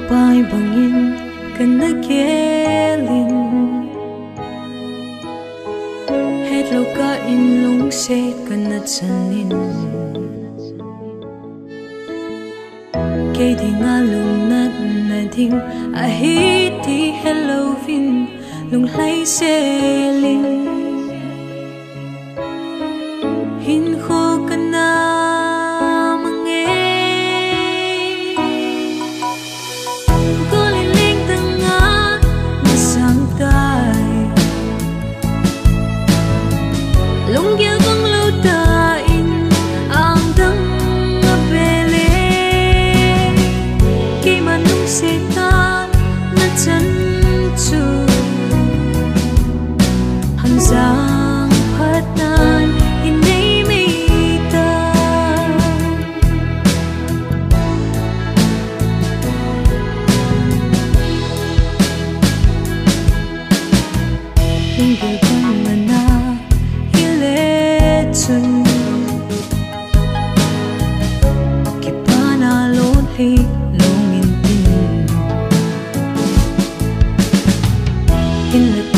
pai bangin kana kelin het lo ka in lung se kana chanin ke ding a lung nat na ding a hi ti hello vin lung lai se lin hin kho kana lung gel bang lo ta in ang dang a bele ke manung se ta na chan chu han giang phat nan in nei me ta lung gel bang mana kipana lonely longin tin in the